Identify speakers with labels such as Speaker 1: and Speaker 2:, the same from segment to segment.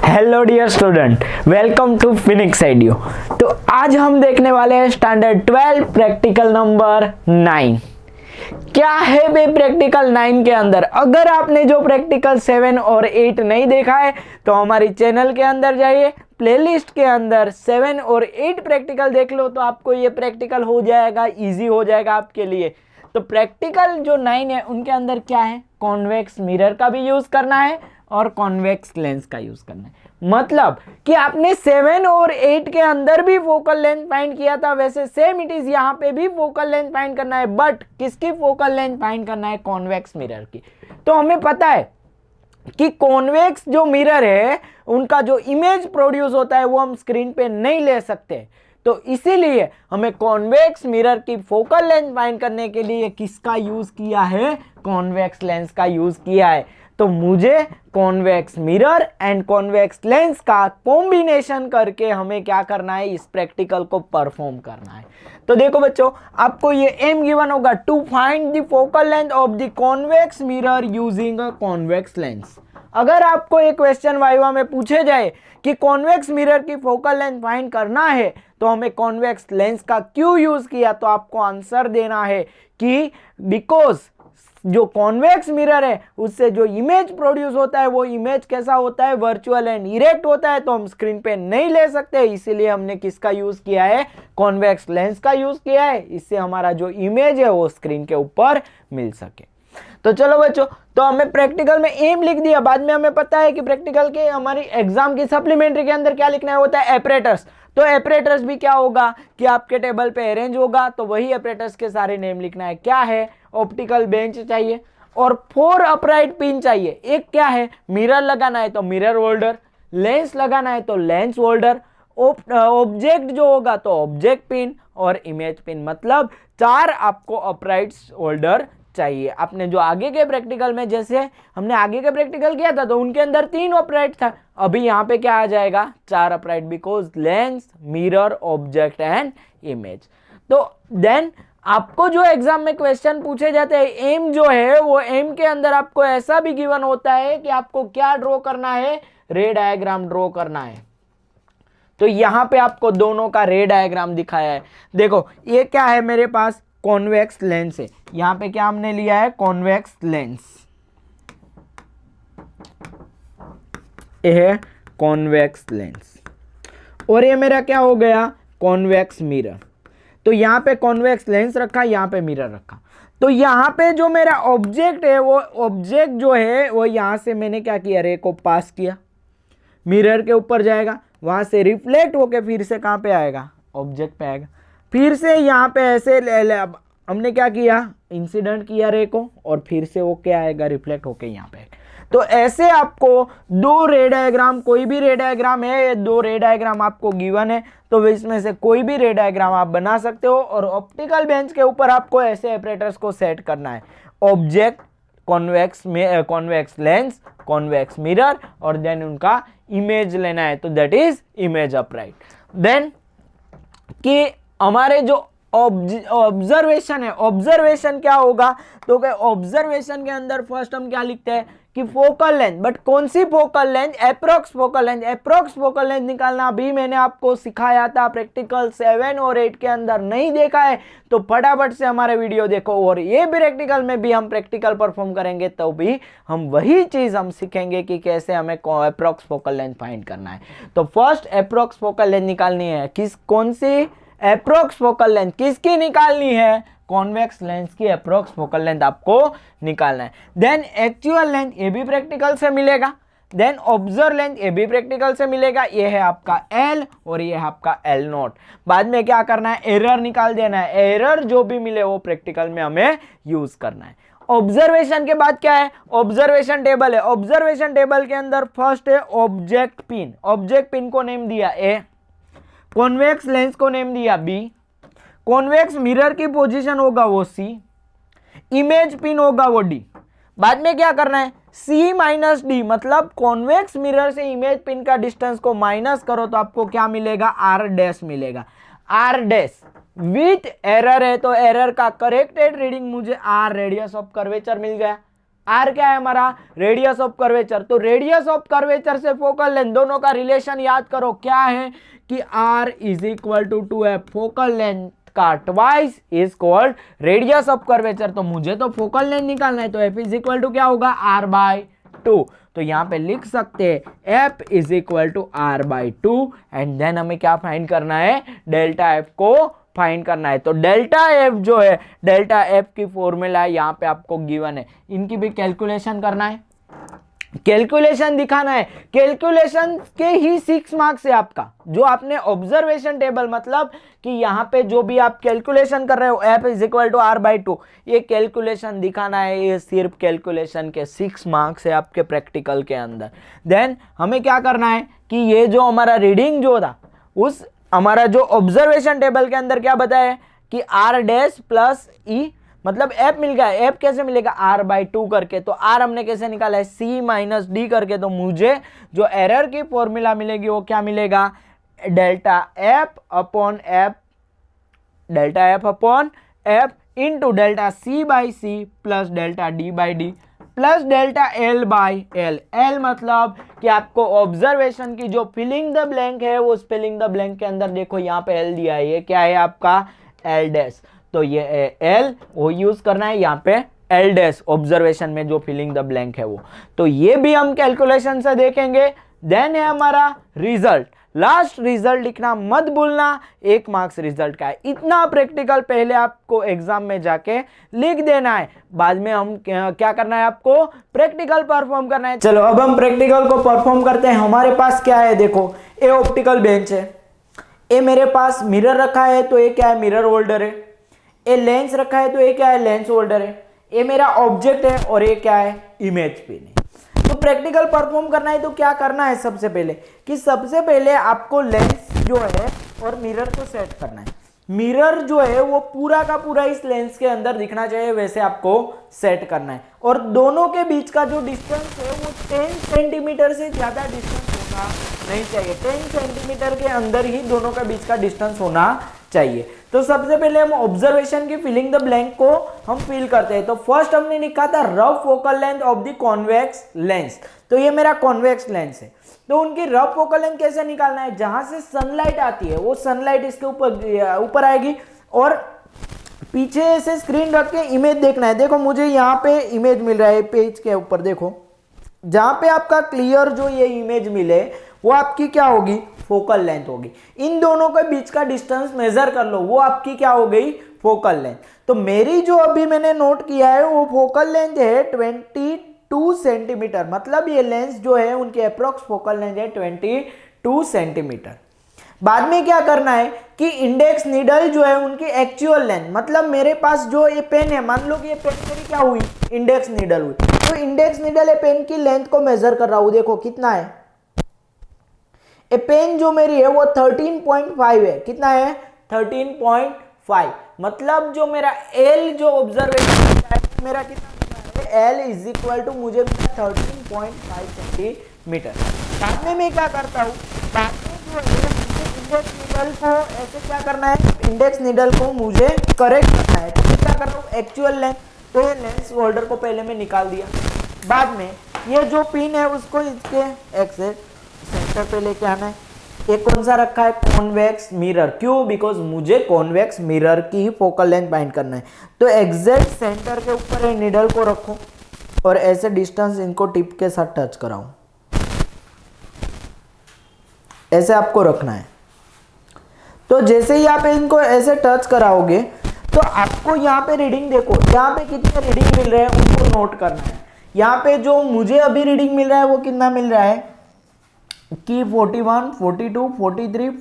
Speaker 1: Hello dear student, welcome to Phoenix एडियो। तो आज हम देखने वाले हैं स्टैंडर्ड 12 प्रैक्टिकल नंबर 9। क्या है बे प्रैक्टिकल 9 के अंदर? अगर आपने जो प्रैक्टिकल 7 और 8 नहीं देखा है तो हमारी चैनल के अंदर जाइए, प्लेलिस्ट के अंदर 7 और 8 प्रैक्टिकल देख लो तो आपको ये प्रैक्टिकल हो जाएगा, इजी हो जाएगा आपके लिए। तो प्रैक्टिकल जो 9 है उनके अंदर क्या है, कॉन्वेक्स मिरर का भी यूज करना है और कॉन्वेक्स लेंस का यूज करना है। मतलब कि आपने 7 और 8 के अंदर भी फोकल लेंथ फाइंड किया था, वैसे सेम इट इज यहाँ पे भी फोकल लेंथ फाइंड करना है। बट किसकी फोकल लेंथ फाइंड करना है? कॉन्वेक्स मिरर की। तो हमें पता है कि कॉन्वेक्स जो मिरर है उनका जो इमेज प्रोड्यूस होता है वो हम स्क्रीन पे नहीं ले सकते। तो इसीलिए हमें कॉन्वेक्स मिरर की फोकल लेंथ फाइंड करने के लिए किसका यूज किया है? कॉन्वेक्स लेंस का यूज किया है। तो मुझे convex mirror and convex lens का कॉम्बिनेशन करके हमें क्या करना है? इस प्रैक्टिकल को परफॉर्म करना है। तो देखो बच्चों, आपको ये एम गिवन होगा, to find the focal length of the convex mirror using a convex lens. अगर आपको एक क्वेश्चन वाइवा में पूछे जाए कि कॉन्वेक्स मिरर की फोकल लेंथ फाइंड करना है तो हमें कॉन्वेक्स लेंस का क्यों यूज किया, तो आपको आंसर देना है कि बिकॉज जो कॉन्वेक्स मिरर है उससे जो इमेज प्रोड्यूस होता है वो इमेज कैसा होता है? वर्चुअल एंड इरेक्ट होता है, तो हम स्क्रीन पे नहीं ले सकते। इसीलिए हमने किसका यूज किया है? कॉन्वेक्स लेंस का यूज किया है। इससे हमारा जो इमेज है वो स्क्रीन के ऊपर मिल सके। तो चलो बच्चों, तो हमें प्रैक्टिकल में एम लिख दिया। बाद में हमें पता है कि प्रैक्टिकल के हमारी एग्जाम की सप्लीमेंट्री के अंदर क्या लिखना है होता है? एपरेटर्स। तो एपरेटर्स भी क्या होगा कि आपके टेबल पे अरेंज होगा, तो वही एपरेटर्स के सारे नेम लिखना है। क्या है? ऑप्टिकल बेंच चाहिए और 4 अपराइट पिन चाहिए। एक क्या है? मिरर लगाना है तो मिरर होल्डर, लेंस लगाना है तो लेंस होल्डर, ऑब्जेक्ट जो होगा तो ऑब्जेक्ट पिन और इमेज पिन। मतलब 4 आपको अपराइट होल्डर चाहिए। आपने जो आगे के प्रैक्टिकल में, जैसे हमने आगे के प्रैक्टिकल किया था तो उनके अंदर 3 अपराइट था, अभी यहाँ पे क्या आ जाएगा? 4 upright, because lens, mirror, object and image. तो देन आपको जो एग्जाम में क्वेश्चन पूछे जाते हैं, एम जो है वो एम के अंदर आपको ऐसा भी गिवन होता है कि आपको क्या ड्रॉ करना है? रे डायग्राम ड्रॉ करना है। तो यहां पे आपको दोनों का रे डायग्राम दिखाया है। देखो ये क्या है, मेरे पास कॉन्वेक्स लेंस है। यहां पे क्या हमने लिया है? Convex lens. ये है कॉन्वेक्स लेंस और ये मेरा क्या हो गया? Convex mirror. तो यहाँ पे कॉन्वेक्स लेंस रखा, यहाँ पे मिरर रखा। तो यहाँ पे जो मेरा ऑब्जेक्ट है वो ऑब्जेक्ट जो है वो यहाँ से मैंने क्या किया? रे को पास किया, मिरर के ऊपर जाएगा, वहां से रिफ्लेक्ट होके फिर से कहाँ पे आएगा? ऑब्जेक्ट पे आएगा। फिर से यहाँ पे ऐसे हमने क्या किया? इंसिडेंट किया रे को और फिर से वो क्या आएगा? रिफ्लेक्ट होके यहाँ पे। तो ऐसे आपको 2 रे डायग्राम, कोई भी रे डायग्राम है, ये 2 रे डायग्राम आपको गिवन है, तो इसमें से कोई भी रे डायग्राम आप बना सकते हो। और ऑप्टिकल बेंच के ऊपर आपको ऐसे ऑपरेटर्स को सेट करना है, object, convex lens, convex mirror, और देन उनका इमेज लेना है, तो that is image upright. Then कि हमारे जो ऑब्जर्वेशन है, ऑब्जर्वेशन क्या होगा? तो ऑब्जर्वेशन के अंदर फर्स्ट हम क्या लिखते हैं कि फोकल लेंथ। बट कौन सी focal length? Approx focal length. Approx focal length निकालना भी मैंने आपको सिखाया था प्रैक्टिकल 7 और 8 के अंदर। नहीं देखा है तो फटाफट से हमारे वीडियो देखो, और ये प्रैक्टिकल में भी हम प्रैक्टिकल परफॉर्म करेंगे तो भी हम वही चीज हम सीखेंगे कि कैसे हमें एप्रोक्स फोकल लेंथ फाइंड करना है। तो फर्स्ट एप्रोक्स फोकल लेंथ निकालनी है। कौन सी एप्रोक्स फोकल लेंथ किसकी निकालनी है? कॉन्वेक्स लेंस की एप्रोक्स फोकल लेंथ आपको निकालना है। देन एक्चुअल लेंथ, ये भी प्रैक्टिकल से मिलेगा। देन ऑब्जर्व लेंथ, ये भी प्रैक्टिकल से मिलेगा। ये है आपका L और ये है आपका L0। बाद में क्या करना है? एरर निकाल देना है। एरर जो भी मिले वो प्रैक्टिकल में हमें यूज करना है। ऑब्जर्वेशन के बाद क्या है? ऑब्जर्वेशन टेबल है। ऑब्जर्वेशन टेबल के अंदर फर्स्ट है ऑब्जेक्ट पिन। ऑब्जेक्ट पिन को नेम दिया A, कॉन्वेक्स लेंस को नेम दिया B, कॉन्वेक्स मिरर की पोजीशन होगा वो C, इमेज पिन होगा वो D। बाद में क्या करना है? C माइनस D, मतलब कॉन्वेक्स मिरर से इमेज पिन का डिस्टेंस को माइनस करो तो आपको क्या मिलेगा? R डैश मिलेगा। R डैश विथ एरर है तो एरर का करेक्टेड रीडिंग मुझे R रेडियस ऑफ कर्वेचर मिल गया। आर क्या है हमारा, रेडियस ऑफ कर्वेचर। तो रेडियस ऑफ कर्वेचर से फोकल लेंथ दोनों का रिलेशन याद करो, क्या है कि r is equal to 2f, focal length का twice is called radius of curvature. तो मुझे तो फोकल लेंथ निकालना है, तो f इज इक्वल टू क्या होगा, r/2। तो यहां पे लिख सकते हैं f is equal to r/2 and then हमें क्या फाइंड करना है, डेल्टा f को फाइंड करना है। तो डेल्टा एफ जो है, डेल्टा एफ की फॉर्मूला यहाँ पे आपको गिवन है, इनकी भी कैलकुलेशन करना है, कैलकुलेशन दिखाना है। कैलकुलेशन के ही 6 मार्क्स है आपका, जो आपने ऑब्जर्वेशन टेबल, मतलब कि यहाँ पे जो भी आप कैलकुलेशन कर रहे हो F is equal to r/2, ये कैलकुलेशन दिखाना है। ये सिर्फ कैलकुलेशन के 6 मार्क्स है आपके प्रैक्टिकल के अंदर। देन हमें क्या करना है कि ये जो हमारा रीडिंग जो था, उस हमारा जो ऑब्जर्वेशन टेबल के अंदर क्या बताया कि r डैश प्लस ई, मतलब f मिल गया। f कैसे मिलेगा, r/2 करके। तो r हमने कैसे निकाला है, c माइनस डी करके। तो मुझे जो एरर की फॉर्मूला मिलेगी वो क्या मिलेगा, delta f upon f, delta f upon f into delta c/c plus delta d/d plus delta l/l। l मतलब कि आपको ऑब्जर्वेशन की जो फिलिंग द ब्लैंक है, वो फिलिंग द ब्लैंक के अंदर देखो यहाँ पे l दिया है, ये क्या है आपका l डैश। तो ये l वो यूज करना है यहाँ पे l डैश, ऑब्जर्वेशन में जो फिलिंग द ब्लैंक है वो। तो ये भी हम कैलकुलेशन से देखेंगे। देन है हमारा रिजल्ट, लास्ट रिजल्ट लिखना मत भूलना, 1 मार्क्स रिजल्ट का है। इतना प्रैक्टिकल पहले आपको एग्जाम में जाके लिख देना है, बाद में हम क्या करना है, आपको प्रैक्टिकल परफॉर्म करना है। चलो अब हम प्रैक्टिकल को परफॉर्म करते हैं। हमारे पास क्या है, देखो ये ऑप्टिकल बेंच है, ये मेरे पास मिरर रखा है, तो ये क्या है, मिरर होल्डर है। ये लेंस रखा है, तो ये क्या है, लेंस होल्डर है। ये मेरा ऑब्जेक्ट है और ये क्या है, इमेज पिन है। तो प्रैक्टिकल परफॉर्म करना है तो क्या करना है, सबसे पहले कि सबसे पहले आपको लेंस जो है और मिरर को सेट करना है। मिरर जो है वो पूरा का पूरा इस लेंस के अंदर दिखना चाहिए, वैसे आपको सेट करना है। और दोनों के बीच का जो डिस्टेंस है वो 10 सेंटीमीटर से ज्यादा डिस्टेंस होना नहीं चाहिए। 10 सेंटीमीटर के अंदर ही दोनों के बीच का डिस्टेंस होना चाहिए। तो सबसे पहले हम ऑब्जर्वेशन की फिलिंग द ब्लैंक को हम फिल करते हैं। तो फर्स्ट हमने लिखा था rough focal length of the convex lens. तो ये मेरा कॉन्वेक्स लेंस है, तो उनकी रफ फोकल लेंथ कैसे निकालना है, जहां से सनलाइट आती है वो सनलाइट इसके ऊपर आएगी और पीछे से स्क्रीन रख के इमेज देखना है। देखो मुझे यहाँ पे इमेज मिल रहा है पेज के ऊपर, देखो जहां पे आपका क्लियर जो ये इमेज मिले वो आपकी क्या होगी, फोकल लेंथ होगी। इन दोनों के बीच का डिस्टेंस मेजर कर लो, वो आपकी क्या हो गई, फोकल लेंथ। तो मेरी जो अभी मैंने नोट किया है वो फोकल लेंथ है 22 सेंटीमीटर, मतलब ये लेंस जो है उनकी अप्रोक्स फोकल लेंथ है 22 सेंटीमीटर। बाद में क्या करना है कि इंडेक्स नीडल जो है उनकी एक्चुअल लेंथ, मतलब मेरे पास जो ये पेन है, मान लो कि ये पेन मेरी क्या हुई, इंडेक्स नीडल हुई, तो इंडेक्स नीडल है पेन की लेंथ को मेजर कर रहा हूं। देखो कितना है, ये पेन जो मेरी है वो 13.5 है। कितना है, 13.5। मतलब जो मेरा एल जो ऑब्जर्वेशन है मेरा कितना है, एल इज इक्वल टू मुझे 13.5 सेंटीमीटर। बाद में मैं क्या करता हूँ, बाद में जो है इंडेक्स नीडल को ऐसे क्या करना है, इंडेक्स नीडल को मुझे करेक्ट करना है। तो मैं क्या कर रहा हूँ, एक्चुअल लेंथ, तो ये लेंस होल्डर को पहले मैं निकाल दिया। बाद में ये जो पिन है उसको इसके एक्सेट सेंटर पे लेके आना है। ये कौन सा रखा है, कॉन्वेक्स मिरर। क्यों, बिकॉज मुझे कॉन्वेक्स मिरर की ही फोकल लेंथ फाइंड करना है। तो एग्जैक्ट सेंटर के ऊपर ये नीडल को रखो और ऐसे डिस्टेंस इनको टिप के साथ टच कराओ, ऐसे आपको रखना है। तो जैसे ही आप इनको ऐसे टच कराओगे तो आपको यहाँ पे रीडिंग देखो, यहाँ पे कितने रीडिंग मिल रहे हैं उनको नोट करना है। यहाँ पे जो मुझे अभी रीडिंग मिल रहा है वो कितना मिल रहा है कि 41, 42,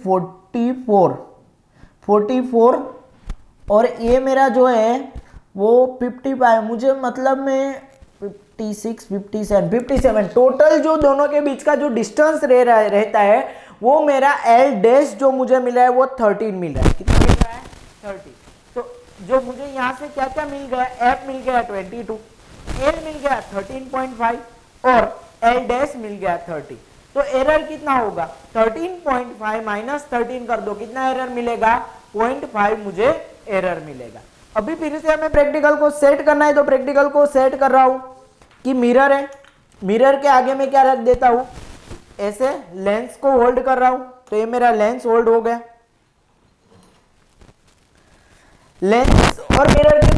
Speaker 1: 43, 44 और ये मेरा जो है वो 55, मुझे मतलब में 56, 57 टोटल जो दोनों के बीच का जो डिस्टेंस रहता है वो मेरा एल डैश जो मुझे मिला है वो 13 मिल रहा है। कितना मिल रहा है, 30। तो जो मुझे यहाँ से क्या क्या मिल गया, एफ मिल गया 22, एल मिल गया 13.5 और एल डैश मिल गया 30। तो एरर कितना होगा, 13.5 माइनस 13 कर दो, कितना एरर मिलेगा, 0.5 मुझे एरर मिलेगा। अभी फिर से हमें प्रैक्टिकल को सेट करना है, तो प्रैक्टिकल को सेट कर रहा हूं। कि मिरर है, मिरर के आगे मैं क्या रख देता हूं, ऐसे लेंस को होल्ड कर रहा हूं, तो ये मेरा लेंस होल्ड हो गया। लेंस और मिरर की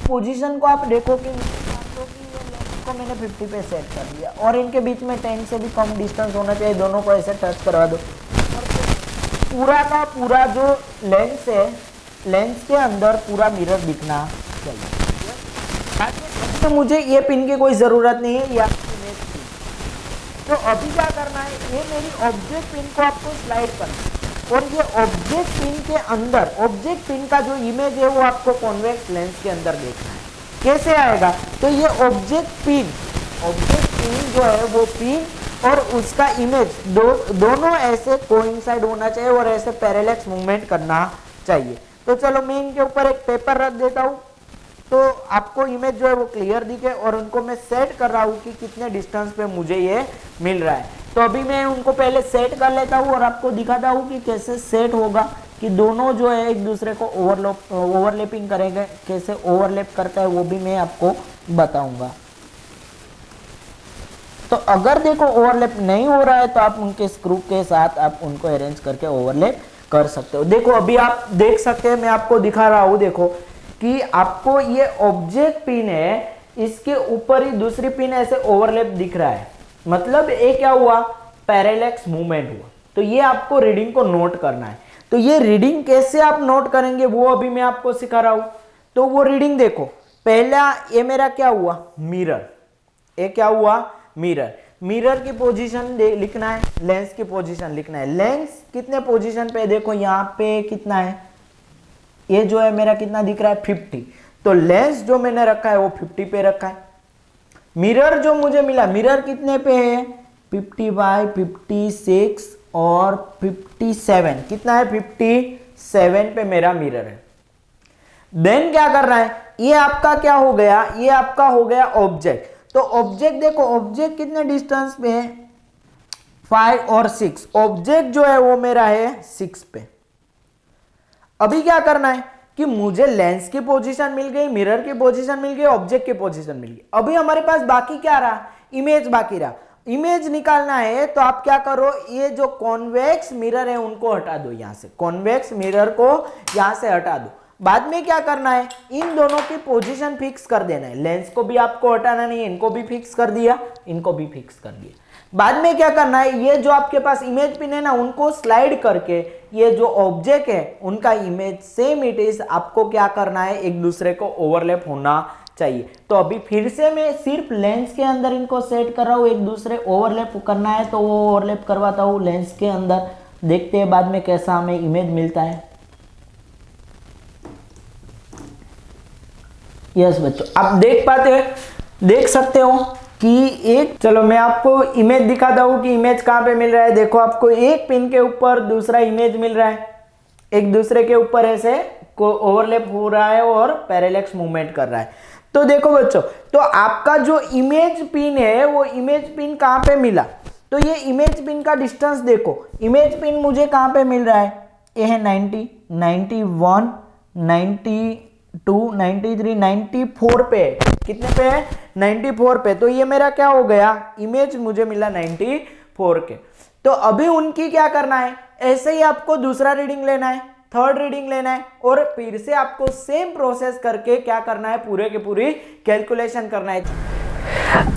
Speaker 1: पोजीशन को आप देखो कि ये लेंस को मैंने 50 पे सेट कर दिया और इनके बीच में 10 से भी कम डिस्टेंस होना चाहिए, दोनों को ऐसे टच करवा दो और पूरा का पूरा जो लेंस है, लेंस के अंदर पूरा मिरर दिखना चाहिए। तो मुझे ये पिन की कोई ज़रूरत नहीं है, या इमेज पिन। तो अभी क्या करना है, ये मेरी ऑब्जेक्ट पिन को आपको स्लाइड करना है और ये ऑब्जेक्ट पिन के अंदर, ऑब्जेक्ट पिन का जो इमेज है वो आपको कॉन्वेक्स लेंस के अंदर देखना है। कैसे आएगा, तो ये ऑब्जेक्ट पिन जो है वो पिन और उसका इमेज दोनों ऐसे कोइंसाइड होना चाहिए और ऐसे पैरेलल मूवमेंट करना चाहिए। तो चलो मैं इनके ऊपर एक पेपर रख देता हूँ, तो आपको इमेज जो है वो क्लियर दिखे और उनको मैं सेट कर रहा हूँ कि कितने डिस्टेंस पे मुझे ये मिल रहा है। तो अभी मैं उनको पहले सेट कर लेता हूँ और आपको दिखाता हूँ कि कैसे सेट होगा, कि दोनों जो है एक दूसरे को ओवरलैपिंग करेंगे, कैसे ओवरलैप करता है वो भी मैं आपको बताऊंगा। तो अगर देखो ओवरलैप नहीं हो रहा है तो आप उनके स्क्रू के साथ आप उनको अरेंज करके ओवरलैप कर सकते हो। देखो अभी आप देख सकते हैं, मैं आपको दिखा रहा हूँ, देखो कि आपको ये ऑब्जेक्ट पिन है, इसके ऊपर ही दूसरी पिन ऐसे ओवरलैप दिख रहा है, मतलब ये क्या हुआ, पैरेलैक्स मूवमेंट हुआ। तो ये आपको रीडिंग को नोट करना है। तो ये रीडिंग कैसे आप नोट करेंगे वो अभी मैं आपको सिखा रहा हूं। तो वो रीडिंग देखो, पहला ये मेरा क्या हुआ, मिरर, ये क्या हुआ, मिरर। मिरर की पोजीशन लिखना है, लेंस की पोजीशन लिखना है। लेंस कितने पोजीशन पे, देखो यहाँ पे कितना है, ये जो है मेरा कितना दिख रहा है, 50। तो लेंस जो मैंने रखा है वो 50 पे रखा है। मिरर जो मुझे मिला, मिरर कितने पे है, 50/56 और 57, कितना है, 57 पे मेरा मिरर है। देन क्या करना है, ये आपका क्या हो गया, ये आपका हो गया ऑब्जेक्ट। तो ऑब्जेक्ट देखो, ऑब्जेक्ट कितने डिस्टेंस पे है, 5 और 6। ऑब्जेक्ट जो है वो मेरा है 6 पे। अभी क्या करना है कि मुझे लेंस की पोजीशन मिल गई, मिरर की पोजीशन मिल गई, ऑब्जेक्ट की पोजीशन मिल गई। अभी हमारे पास बाकी क्या रहा, इमेज बाकी रहा। इमेज निकालना है तो आप क्या करो, ये जो कॉन्वेक्स मिरर है उनको हटा दो, यहां से कॉन्वेक्स मिरर को यहां से हटा दो। बाद में क्या करना है, इन दोनों की पोजीशन फिक्स कर देना है। लेंस को भी आपको हटाना नहीं है, इनको भी फिक्स कर दिया, इनको भी फिक्स कर दिया। बाद में क्या करना है, ये जो आपके पास इमेज पिन है ना, उनको स्लाइड करके ये जो ऑब्जेक्ट है उनका इमेज सेम इट इज, आपको क्या करना है, एक दूसरे को ओवरलैप होना चाहिए। तो अभी फिर से मैं सिर्फ लेंस के अंदर इनको सेट कर रहा हूँ, एक दूसरे ओवरलैप करना है तो वो ओवरलैप करवाता हूँ लेंस के अंदर। देखते हैं बाद में कैसा हमें इमेज मिलता है। यस बच्चों, आप देख सकते हो कि एक, चलो मैं आपको इमेज दिखाता हूँ कि इमेज कहाँ पे मिल रहा है। देखो आपको एक पिन के ऊपर दूसरा इमेज मिल रहा है, एक दूसरे के ऊपर ऐसे को ओवरलैप हो रहा है और पैरेलैक्स मूवमेंट कर रहा है। तो देखो बच्चों, तो आपका जो इमेज पिन है वो इमेज पिन कहाँ पे मिला, तो ये इमेज पिन का डिस्टेंस देखो, इमेज पिन मुझे कहाँ पे मिल रहा है, ये है 90, 91, 92, 93, 94 पे है। कितने पे है, 94 पे। तो ये मेरा क्या हो गया, इमेज मुझे मिला 94 के। तो अभी उनकी क्या करना है, ऐसे ही आपको दूसरा रीडिंग लेना है, थर्ड रीडिंग लेना है और फिर से आपको सेम प्रोसेस करके क्या करना है, पूरे के पूरी कैलकुलेशन करना है।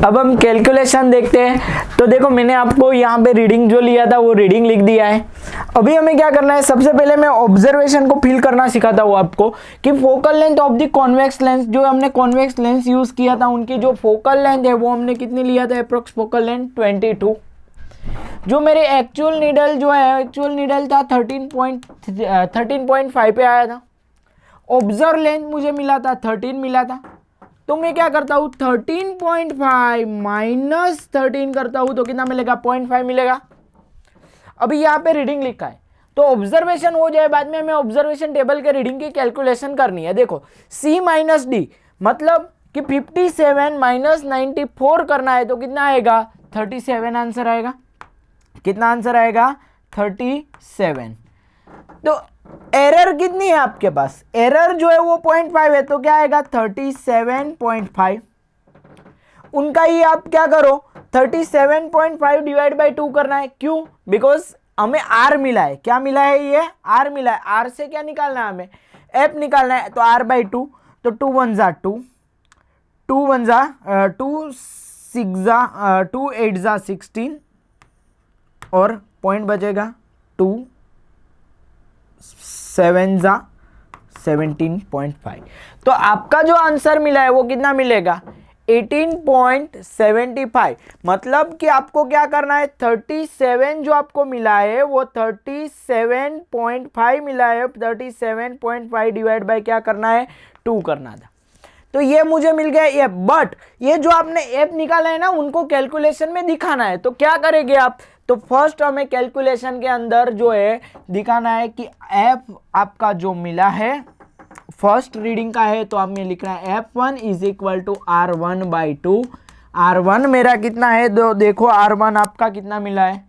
Speaker 1: अब हम कैलकुलेशन देखते हैं। तो देखो मैंने आपको यहाँ पे रीडिंग जो लिया था वो रीडिंग लिख दिया है। अभी हमें क्या करना है, सबसे पहले मैं ऑब्जर्वेशन को फील करना सिखाता हूँ आपको कि focal length of the convex lens, जो हमने कॉन्वेक्स लेंस यूज किया था उनकी जो फोकल लेंथ है वो हमने कितनी लिया था, अप्रोक्स फोकल लेंथ 22। जो मेरे एक्चुअल नीडल जो है, एक्चुअल नीडल था 13.5 पे आया था। ऑब्जर्व लेंथ मुझे मिला था 13 मिला था। तो मैं क्या करता हूँ, 13.5 माइनस 13 करता हूँ तो कितना मिलेगा, 0.5 मिलेगा। अभी यहाँ पे रीडिंग लिखा है तो ऑब्जर्वेशन हो जाए, बाद में हमें ऑब्जर्वेशन टेबल के रीडिंग की कैलकुलेशन करनी है। देखो C माइनस डी मतलब कि 57 माइनस 94 करना है तो कितना आएगा, 37 आंसर आएगा। कितना आंसर आएगा, 37। तो एरर कितनी है आपके पास, एरर जो है वो 0.5 है तो क्या आएगा, 37.5। उनका ही आप क्या करो 37.5 डिवाइड बाई 2 करना है। क्यों? बिकॉज हमें आर मिला है। क्या मिला है? ये आर मिला है। आर से क्या निकालना है? हमें एफ निकालना है। तो आर बाई 2, तो 2 1 जा 2, 2 1 जा 2 6 जा 2 8 जा 16 और पॉइंट बचेगा 2 7 जा 17.5। तो आपका जो आंसर मिला है वो कितना मिलेगा? 18.75। मतलब कि आपको क्या करना है, 37 जो आपको मिला है वो 37.5 मिला है। 37.5 डिवाइड बाय क्या करना है? 2 करना था। तो ये मुझे मिल गया एफ। बट ये जो आपने एफ निकाला है ना, उनको कैलकुलेशन में दिखाना है। तो क्या करेंगे आप? तो फर्स्ट हमें कैलकुलेशन के अंदर जो है दिखाना है कि एफ आपका जो मिला है फर्स्ट रीडिंग का है, तो आपने लिखना है F1 is equal to R1 by 2। R1 मेरा कितना है? देखो R1 आपका कितना मिला है?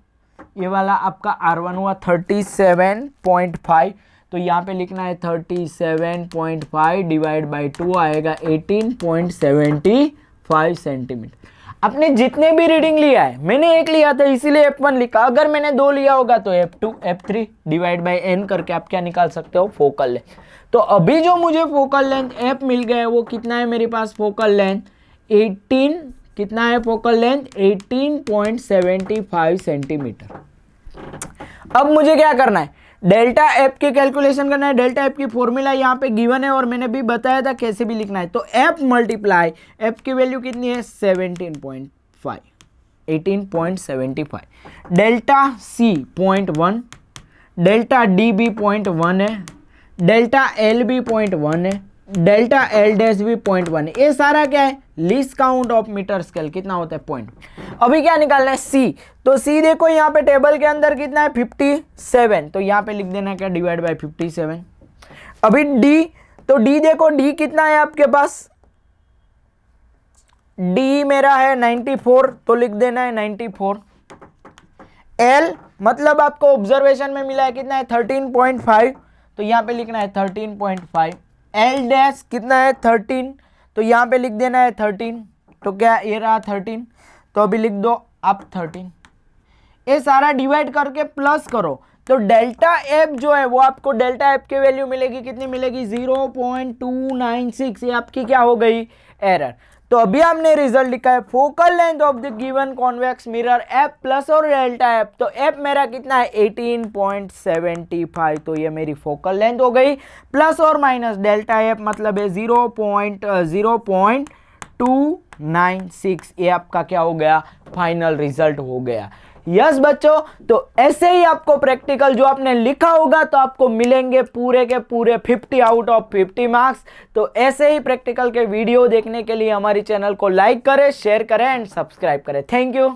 Speaker 1: ये वाला आपका R1 हुआ 37.5। तो यहाँ पे लिखना है 37.5 डिवाइड बाई 2 आएगा 18.75 सेंटीमीटर। आपने जितने भी रीडिंग लिया है, मैंने एक लिया था इसीलिए F1 लिखा। अगर मैंने 2 लिया होगा तो F2 F3 divide by n करके आप क्या निकाल सकते हो? Focal length. तो अभी जो मुझे फोकल लेंथ F मिल गया है वो कितना है मेरे पास? फोकल लेंथ 18, कितना है फोकल लेंथ? 18.75 सेंटीमीटर। अब मुझे क्या करना है? डेल्टा एफ की कैलकुलेशन करना है। डेल्टा एफ की फॉर्मूला यहाँ पे गिवन है और मैंने भी बताया था कैसे भी लिखना है। तो एफ मल्टीप्लाई एफ की वैल्यू कितनी है? 17.5, 18.75। डेल्टा सी 0.1, डेल्टा डी भी 0.1 है, डेल्टा एल भी 0.1 है, डेल्टा एल डैश भी 0.1 है। ये सारा क्या है? Least count of metre scale कितना होता है? 0.1। अभी क्या निकालना है? सी। तो सी देखो यहाँ पे टेबल के अंदर कितना है? 57। तो यहाँ पे लिख देना क्या? Divide by 57। अभी डी, तो डी देखो डी कितना है आपके पास? डी मेरा है 94, तो लिख देना है 94। एल मतलब आपको ऑब्जर्वेशन में मिला है कितना है? 13.5, तो यहाँ पे लिखना है 13.5। एल डैश कितना है? 13, तो यहाँ पे लिख देना है 13। तो क्या ये रहा 13, तो अभी लिख दो आप 13। ये सारा डिवाइड करके प्लस करो, तो डेल्टा एफ जो है वो आपको डेल्टा एफ की वैल्यू मिलेगी कितनी मिलेगी? 0.296। ये आपकी क्या हो गई? एरर। तो अभी हमने रिजल्ट लिखा है focal length of the given convex mirror F plus और डेल्टा एफ। तो एफ मेरा कितना है? 18.75। तो ये मेरी फोकल लेंथ हो गई, प्लस और माइनस डेल्टा एफ मतलब है 0.296। ये आपका क्या हो गया? फाइनल रिजल्ट हो गया। यस बच्चों, तो ऐसे ही आपको प्रैक्टिकल जो आपने लिखा होगा तो आपको मिलेंगे पूरे के पूरे 50 आउट ऑफ 50 मार्क्स। तो ऐसे ही प्रैक्टिकल के वीडियो देखने के लिए हमारी चैनल को लाइक करें, शेयर करें एंड सब्सक्राइब करें। Thank you.